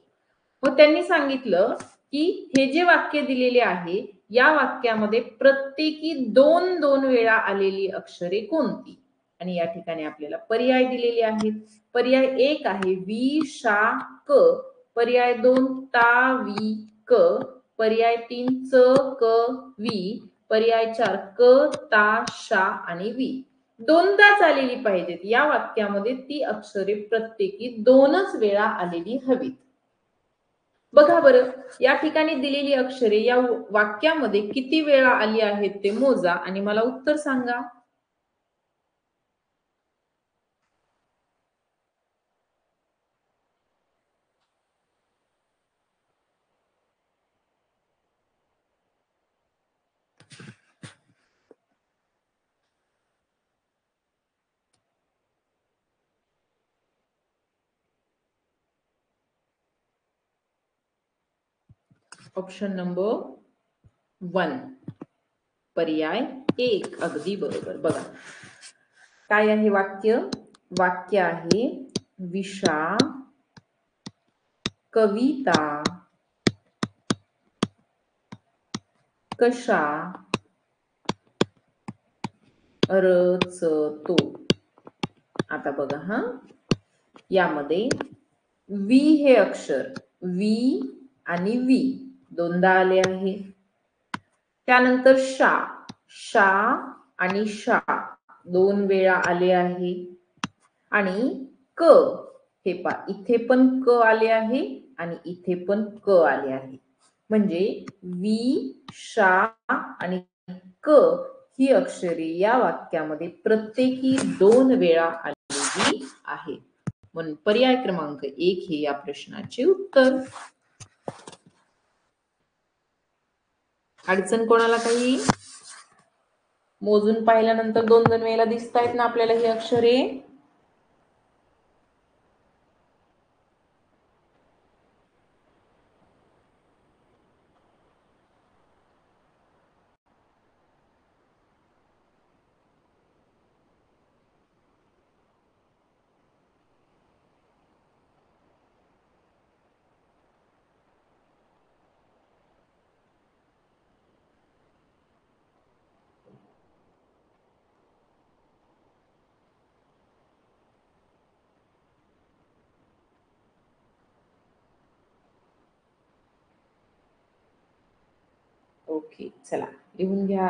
मग त्यांनी सांगितलं की हे जे वाक्य दिलेले आहे या वाक्यामध्ये प्रत्येकी 2 वेळा आलेली अक्षरे कोणती. आणि या ठिकाणी आपल्याला पर्याय दिलेले आहेत. पर्याय 1 आहे वि शा क, पर्याय 2 ता वि क, पर्याय 3 च क वि, पर्याय 4 क ता शा आणि वि. दोनदाच आलेली पाहिजेत या वाक्यामध्ये ती अक्षरे प्रत्येकी 2च वेळा आलेली हवीत. बघा बरं या ठिकाणी दिलेली अक्षरे या वाक्यामध्ये किती वेळा आली आहेत ते मोजा आणि मला उत्तर सांगा. ऑप्शन नंबर 1 पर्याय 1 अगदी बरोबर. बघा काय आहे वाक्य. वाक्य आहे विशा कविता कशा रचतो. आता बघा हा यामध्ये वी हे अक्षर वी आणि वी दोनदा आले आहे. त्यानंतर शा शा आणि शा 2 वेळा आले आहे आणि क हे पा इथे पण क आले आहे आणि इथे पण क आले आहे. म्हणजे वी शा आणि क ही अक्षरे या वाक्यामध्ये प्रत्येकी 2 वेळा आलेली आहे. म्हणून पर्याय क्रमांक 1 हे या प्रश्नाचे उत्तर. अडचण कोणाला काही. मोजून पाहिल्यानंतर 2 वेळेला दिसतायत ना आपल्याला ही अक्षरे. ओके चला लिहून घ्या.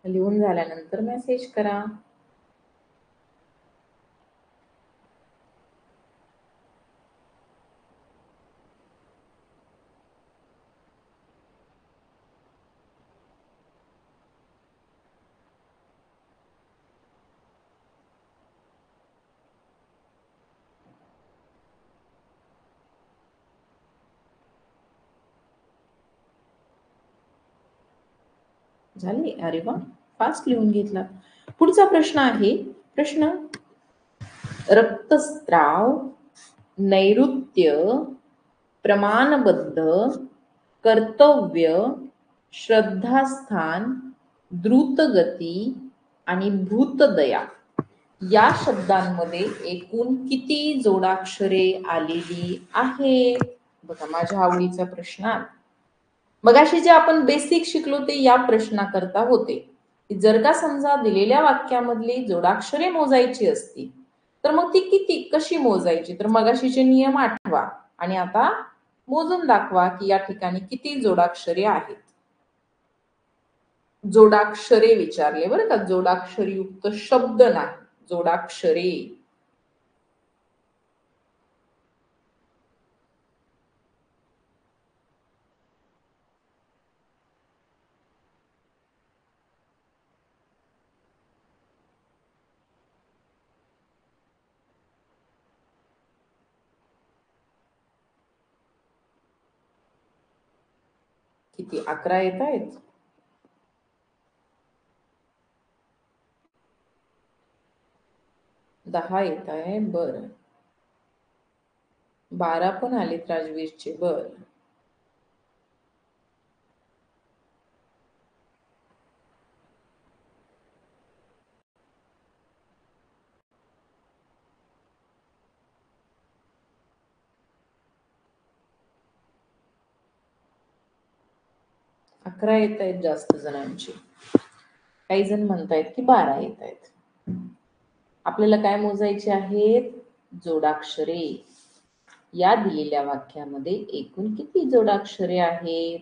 लिहून झाल्यानंतर मेसेज करा. झाले. अरे वा फास्ट लिहून घेतला. पुढचा प्रश्न आहे. प्रश्न रक्तस्राव नैऋत्य प्रमाणबद्ध कर्तव्य श्रद्धास्थान द्रुतगती आणि भूतदया या शब्दांमध्ये एकूण किती जोडाक्षरे आलेली आहेत. बघा माझ्या आवडीचा प्रश्न. मगाशी जे आपण बेसिक शिकलो ते या प्रश्नाकरता होते. जर का समजा दिलेल्या वाक्यामधली जोडाक्षरे मोजायची असती तर मग ती किती कशी मोजायची तर मगाशीचे नियम आठवा आणि आता मोजून दाखवा की या ठिकाणी किती जोडाक्षरे आहेत. जोडाक्षरे विचारले बरं का, जोडाक्षरयुक्त शब्द नाही, जोडाक्षरे. किती? 11 येत आहेत. 10 येत आहे. बरं. 12 पण आलेत राजवीरचे. बरं. अकरा येत आहेत जास्त जणांची. काही जण म्हणतायत की 12 येत आहेत. आपल्याला काय मोजायचे आहेत? जोडाक्षरे. या दिलेल्या वाक्यामध्ये एकूण किती जोडाक्षरे आहेत?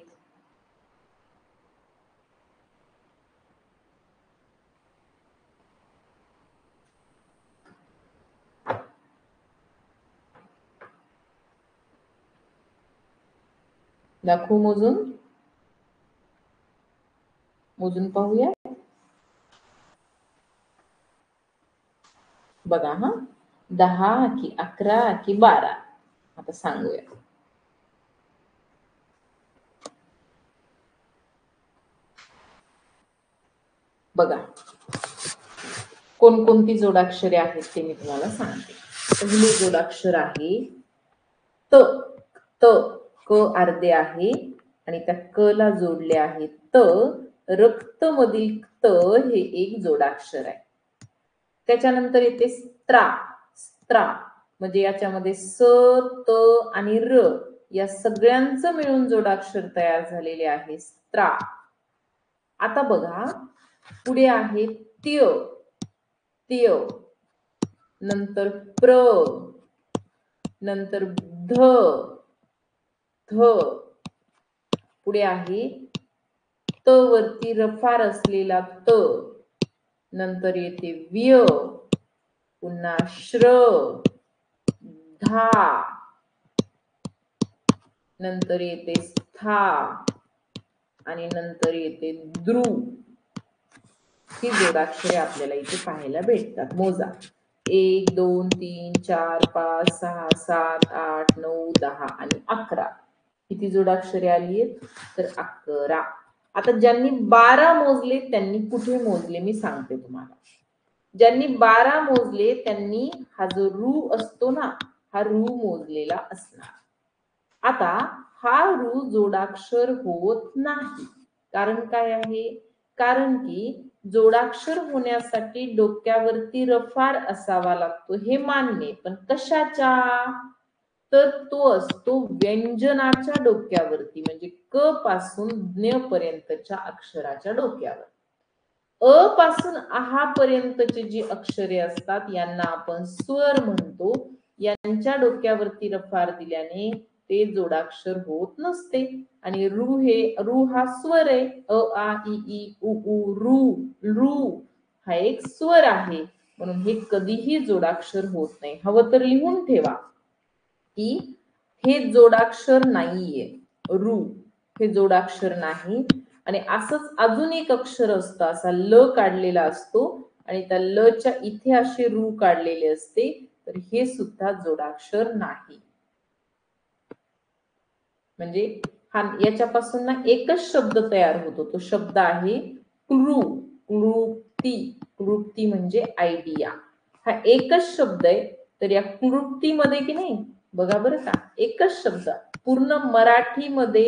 दाखवू मोजून? मोजून पाहूया. बघा हा, 10 की 11 की 12? आता सांगूया. बघा कोणकोणती जोडाक्षरे आहेत ते मी तुम्हाला सांगते. पहिले जोडाक्षर आहे त. त क अर्धे आहे आणि त्या क ला जोडले आहे त. रक्त मधील त हे एक जोडाक्षर आहे. त्याच्यानंतर येते स्त्रा. स्त्रा म्हणजे याच्यामध्ये स, त आणि र या सगळ्यांचं मिळून जोडाक्षर तयार झालेले आहे, स्त्रा. आता बघा पुढे आहे त्य. त्य नंतर प्र, नंतर ध. ध पुढे आहे त वरती रफार असलेला त. नंतर येते व्य, पुन्हा श्र, धा, नंतर येते स्था आणि नंतर येते द्रु. ही जोडाक्षरे आपल्याला इथे पाहायला भेटतात. मोजा. 1 2 3 4 5 6 7 8 9 10 आणि 11. किती जोडाक्षरे आली आहेत? तर 11. आता ज्यांनी 12 मोजले त्यांनी कुठे मोजले मी सांगते तुम्हाला. ज्यांनी 12 मोजले त्यांनी हा जो रू असतो ना, हा रू मोजलेला असणार. आता हा रू जोडाक्षर होत नाही. कारण काय आहे? कारण की जोडाक्षर होण्यासाठी डोक्यावरती रफार असावा लागतो, हे मान्य. पण कशाच्या? तर तो असतो व्यंजनाच्या डोक्यावरती, म्हणजे क पासून ज्ञ पर्यंतच्या अक्षराच्या डोक्यावर. अ पासून आहा पर्यंतचे जी अक्षरे असतात यांना आपण स्वर म्हणतो. यांच्या डोक्यावरती रफार दिल्याने ते जोडाक्षर होत नसते. आणि रू हा स्वर आहे. अ आ इ ई उ ऊ रू. रू हा एक स्वर आहे, म्हणून हे कधीही जोडाक्षर होत नाही. हवं तर लिहून ठेवा की हे जोडाक्षर नाहीये. रू हे जोडाक्षर नाही. आणि असंच अजून एक अक्षर असतं, असा ल काढलेला असतो आणि त्या ल च्या इथे असे रू काढलेले असते, तर हे सुद्धा जोडाक्षर नाही. म्हणजे हा याच्यापासून ना एकच शब्द तयार होतो. तो शब्द आहे क्लू. क्लृप्ती. क्लृप्ती म्हणजे आयडिया. हा एकच शब्द आहे. तर या क्लृप्तीमध्ये की नाही, बघा बरं का, एकच शब्द पूर्ण मराठीमध्ये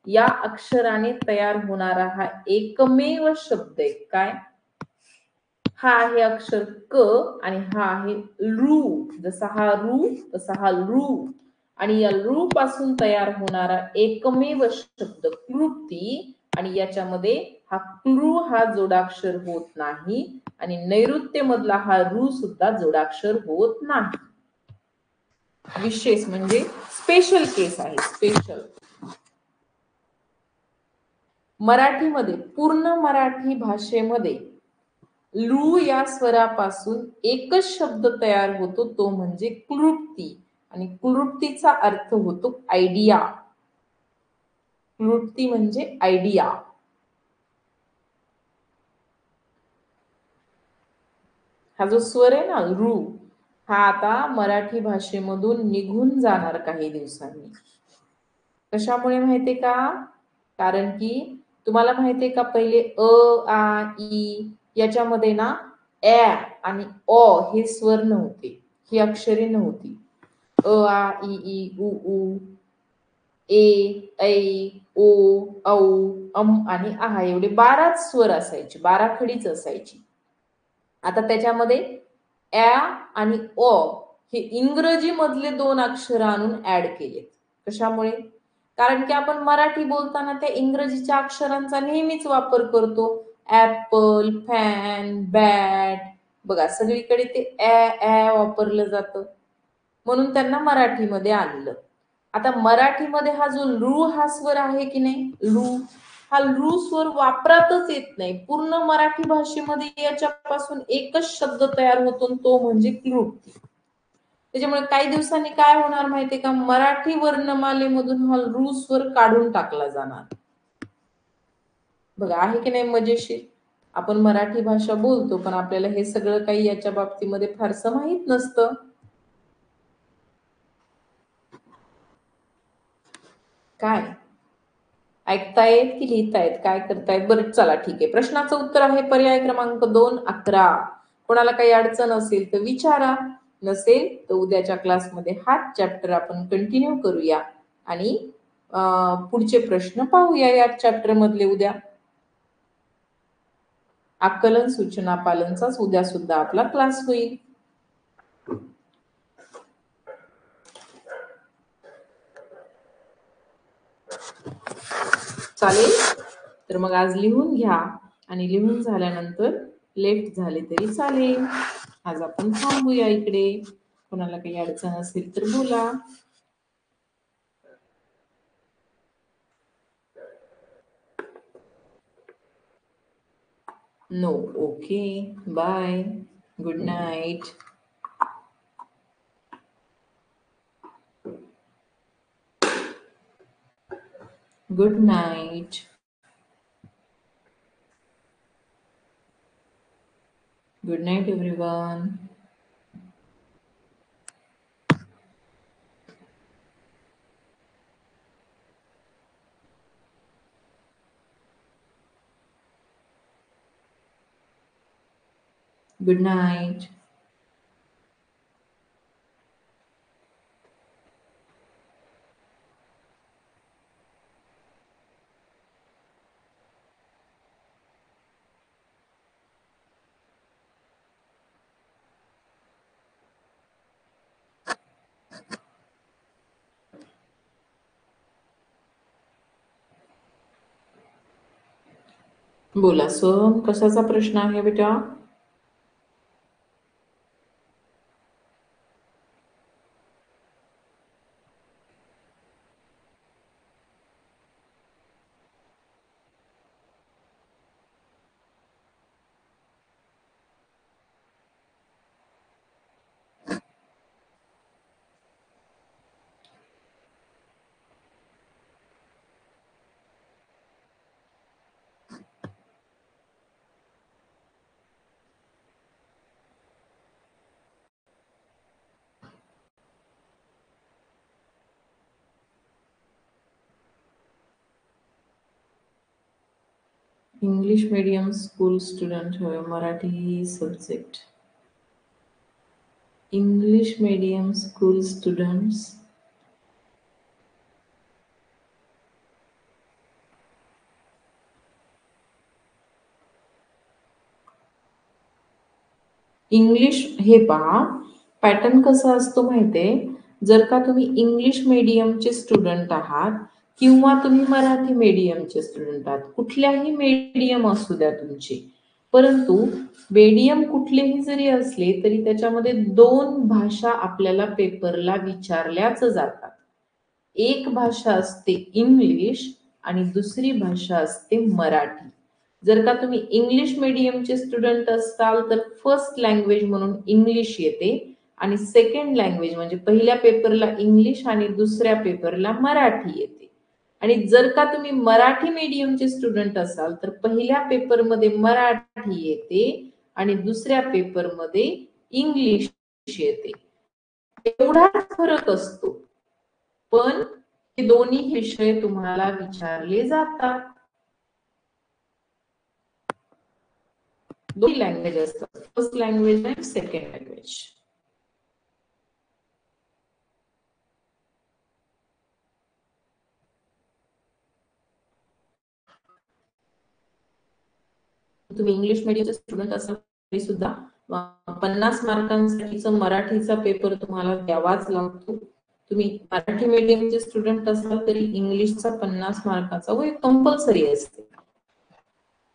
या अक्षराने तयार होणारा हा एकमेव शब्द आहे. काय? हा आहे अक्षर क आणि हा आहे रू. जसा हा रू तसा हा रू. आणि या रू पासून तयार होणारा एकमेव शब्द क्लृप्ती. आणि याच्यामध्ये हा क्लू हा जोडाक्षर होत नाही आणि नैऋत्य मधला हा रू सुद्धा जोडाक्षर होत नाही. विशेष म्हणजे स्पेशल केस आहे, स्पेशल. मराठीमध्ये, पूर्ण मराठी भाषेमध्ये लू या स्वरापासून एकच शब्द तयार होतो, तो म्हणजे क्लृप्ती. आणि क्लृप्तीचा अर्थ होतो आयडिया. क्लृप्ती म्हणजे आयडिया. हा जो स्वर आहे ना लू, हा आता मराठी भाषेमधून निघून जाणार काही दिवसांनी. कशामुळे माहितीये का? कारण की तुम्हाला माहितीये का, पहिले आ ई याच्यामध्ये ना ऍ आणि अ हे स्वर नव्हते, ही अक्षरे नव्हती. आ ई उ ऊ, ए ऐ ओ औ अम आणि आ एवढे 12 स्वर असायचे, 12 खडीच असायची. आता त्याच्यामध्ये ऍ आणि अ हे इंग्रजी मधले 2 अक्षर आणून ऍड केलेत. कशामुळे? कारण की आपण मराठी बोलताना त्या इंग्रजीच्या अक्षरांचा नेहमीच वापर करतो. ऍपल, फॅन, बॅट, बघा सगळीकडे ते ऍ वापरलं जातं. म्हणून त्यांना मराठीमध्ये आणलं. आता मराठीमध्ये हा जो लू हा स्वर आहे की नाही, लू हा लू स्वर वापरातच येत नाही. पूर्ण मराठी भाषेमध्ये याच्यापासून एकच शब्द तयार होतो, तो म्हणजे क्लृप्ती. त्याच्यामुळे काही दिवसांनी काय होणार माहितीये का, मराठी वर्णमालेमधून हा लू स्वर काढून टाकला जाणार. बघा आहे की नाही मजेशीर. आपण मराठी भाषा बोलतो, पण आपल्याला हे सगळं काही याच्या बाबतीमध्ये फारसं माहित नसतं. काय ऐकतायत की लिहितायत, काय करतायत? बरं चला ठीक आहे. प्रश्नाचं उत्तर आहे पर्याय क्रमांक 2, 11. कोणाला काही अडचण असेल तर विचारा, नसेल तर उद्याच्या क्लासमध्ये हाच चॅप्टर आपण कंटिन्यू करूया आणि पुढचे प्रश्न पाहूया या चॅप्टर मधले उद्या. आकलन सूचना पालनचाच उद्या सुद्धा आपला क्लास होईल. चालेल. तर मग आज लिहून घ्या आणि लिहून झाल्यानंतर लेफ्ट झाले तरी चालेल. आज आपण थांबूया इकडे. कोणाला काही अडचण असेल तर बोला. No, okay, bye, good night. Good night. Good night everyone. Good night. बोला सोहम, कशाचा प्रश्न आहे बेटा? इंग्लिश मीडियम स्कूल स्टुडंट होय, Marathi subject. English medium school students. English हे पहा, पॅटर्न कसा असतो माहितीये, जर का तुम्ही इंग्लिश मीडियमचे स्टुडंट आहात किंवा तुम्ही मराठी मीडियमचे स्टुडंट आहात, कुठल्याही मीडियम असू द्या तुमची, परंतु मीडियम कुठलेही जरी असले तरी त्याच्यामध्ये 2 भाषा आपल्याला पेपरला विचारल्याच जातात. एक भाषा असते इंग्लिश आणि दुसरी भाषा असते मराठी. जर का तुम्ही इंग्लिश मीडियमचे स्टुडंट असाल तर फर्स्ट लँग्वेज म्हणून इंग्लिश येते आणि सेकंड लँग्वेज म्हणजे पहिल्या पेपरला इंग्लिश आणि दुसऱ्या पेपरला मराठी येते. आणि जर का तुम्ही मराठी मीडियमचे स्टुडंट असाल तर पहिल्या पेपरमध्ये मराठी येते आणि दुसऱ्या पेपरमध्ये इंग्लिश येते. एवढा फरक असतो, पण हे दोन्ही विषय तुम्हाला विचारले जातात. दोन्ही लँग्वेज असतात, फर्स्ट लँग्वेज आणि सेकंड लँग्वेज. तुम्ही इंग्लिश मीडियमचे स्टुडंट असाल तरी सुद्धा 50 मार्कांसाठीचा मराठीचा पेपर तुम्हाला द्यावाच लागतो. तुम्ही मराठी मीडियमचे स्टुडंट असाल तरी इंग्लिशचा 50 मार्काचा व कंपल्सरी असते.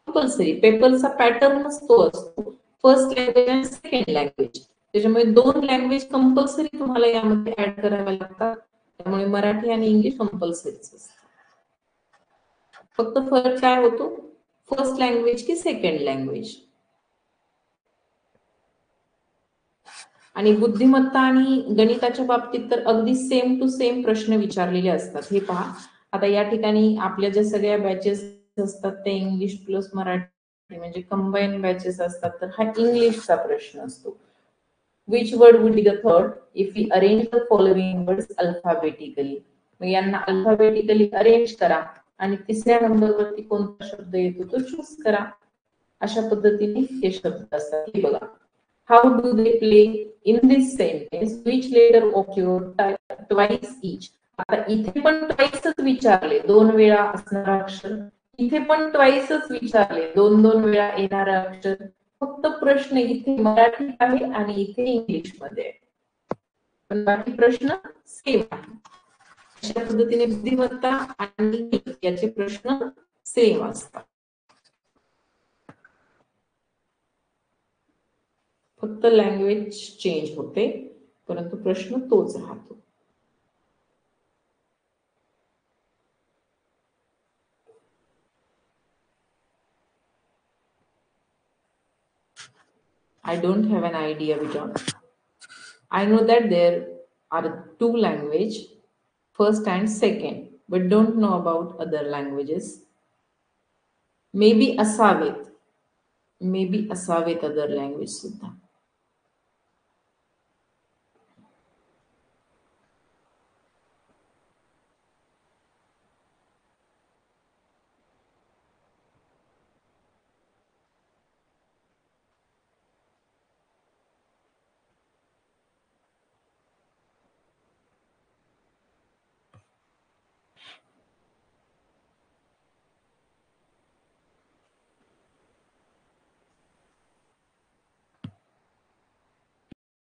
कंपल्सरी पेपरचा पॅटर्नच तो असतो, फर्स्ट लँग्वेज आणि सेकंड लँग्वेज. त्याच्यामुळे 2 लँग्वेज कंपल्सरी तुम्हाला यामध्ये ऍड कराव्या लागतात. त्यामुळे मराठी आणि इंग्लिश कंपल्सरीच असतात. फक्त फरक काय होतो, फर्स्ट लँग्वेज की सेकंड लँग्वेज. आणि बुद्धिमत्ता आणि गणिताच्या बाबतीत तर अगदी सेम टू सेम प्रश्न विचारलेले असतात. हे पहा, आता या ठिकाणी आपल्या ज्या सगळ्या बॅचेस असतात ते इंग्लिश प्लस मराठी म्हणजे कंबाईन बॅचेस असतात, तर हा इंग्लिशचा प्रश्न असतो. Which word would be the third if we arrange the following words alphabetically. मग यांना अल्फाबेटिकली अरेंज करा आणि तिसऱ्या नंबरवरती कोणता शब्द येतो तो चूज करा. अशा पद्धतीने हे शब्द असतात. हे बघा, how do they play in this sentence, which letter occur twice each. आता इथे पण ट्वाइसच विचारले, 2 वेळा असणारा अक्षर. इथे पण ट्वाइसच विचारले, 2 वेळा येणारा अक्षर. फक्त प्रश्न इथे मराठीत आहे आणि इथे इंग्लिश मध्ये, पण बाकी प्रश्न सेम आहे. अशा पद्धतीने बुद्धिमत्ता आणि याचे प्रश्न सेम असतात. फक्त लँग्वेज चेंज होते, परंतु प्रश्न तोच राहतो. I don't have an idea, Bijan. I know that there are 2 languages, first and second, but don't know about other languages. Maybe असावेत other language सुद्धा.